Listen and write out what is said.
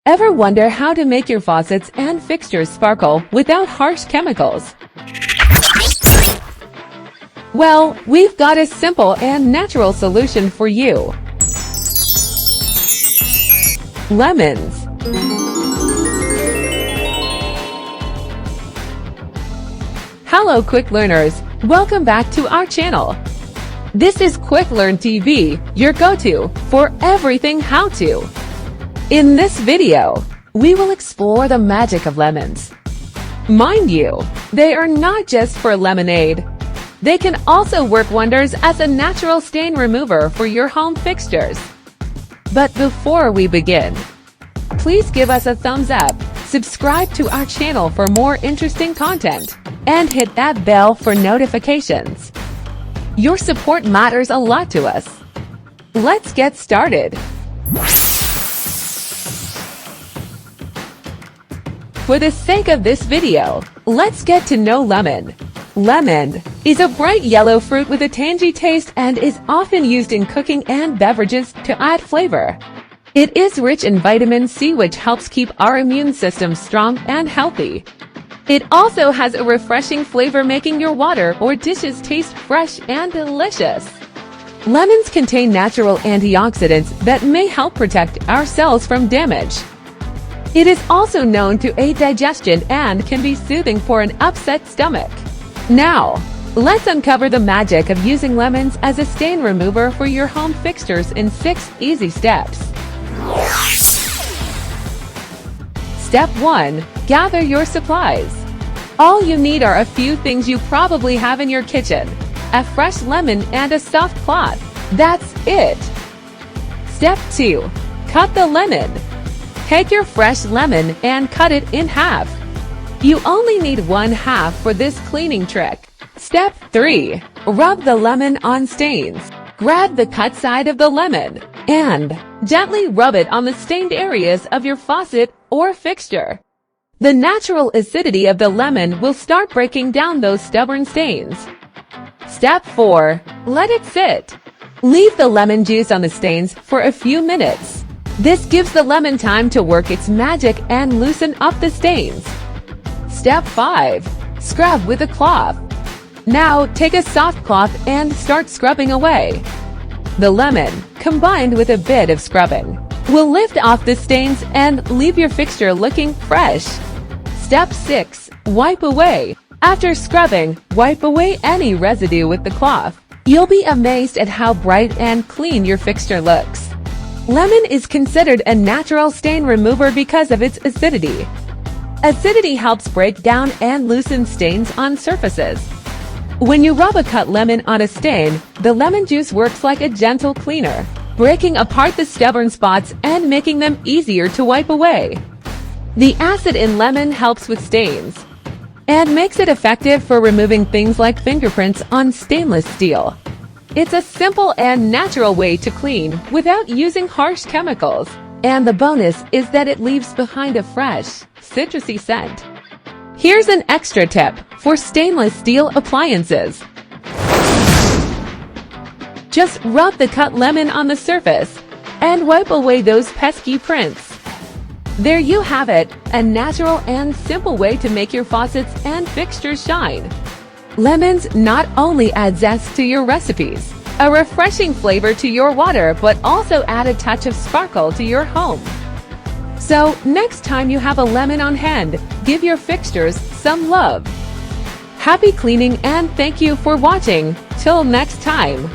Ever wonder how to make your faucets and fixtures sparkle without harsh chemicals? Well, we've got a simple and natural solution for you. Lemons. Hello quick learners, welcome back to our channel. This is Quick Learn TV, your go-to for everything how-to. In this video, we will explore the magic of lemons. Mind you, they are not just for lemonade. They can also work wonders as a natural stain remover for your home fixtures. But before we begin, please give us a thumbs up, subscribe to our channel for more interesting content, and hit that bell for notifications. Your support matters a lot to us. Let's get started. For the sake of this video, let's get to know lemon. Lemon is a bright yellow fruit with a tangy taste and is often used in cooking and beverages to add flavor. It is rich in vitamin C, which helps keep our immune system strong and healthy. It also has a refreshing flavor, making your water or dishes taste fresh and delicious. Lemons contain natural antioxidants that may help protect our cells from damage. It is also known to aid digestion and can be soothing for an upset stomach. Now, let's uncover the magic of using lemons as a stain remover for your home fixtures in 6 easy steps. Step 1. Gather your supplies. All you need are a few things you probably have in your kitchen: a fresh lemon and a soft cloth. That's it. Step 2. Cut the lemon. Take your fresh lemon and cut it in half. You only need 1/2 for this cleaning trick. Step 3. Rub the lemon on stains. Grab the cut side of the lemon and gently rub it on the stained areas of your faucet or fixture. The natural acidity of the lemon will start breaking down those stubborn stains. Step 4. Let it sit. Leave the lemon juice on the stains for a few minutes. This gives the lemon time to work its magic and loosen up the stains. Step 5. Scrub with a cloth. Now take a soft cloth and start scrubbing away. The lemon, combined with a bit of scrubbing, will lift off the stains and leave your fixture looking fresh. Step 6. Wipe away. After scrubbing, wipe away any residue with the cloth. You'll be amazed at how bright and clean your fixture looks. Lemon is considered a natural stain remover because of its acidity. Acidity helps break down and loosen stains on surfaces. When you rub a cut lemon on a stain, the lemon juice works like a gentle cleaner, breaking apart the stubborn spots and making them easier to wipe away. The acid in lemon helps with stains and makes it effective for removing things like fingerprints on stainless steel. It's a simple and natural way to clean without using harsh chemicals. And the bonus is that it leaves behind a fresh, citrusy scent. Here's an extra tip for stainless steel appliances. Just rub the cut lemon on the surface and wipe away those pesky prints. There you have it, a natural and simple way to make your faucets and fixtures shine. Lemons not only add zest to your recipes, a refreshing flavor to your water, but also add a touch of sparkle to your home. So, next time you have a lemon on hand, give your fixtures some love. Happy cleaning and thank you for watching. Till next time.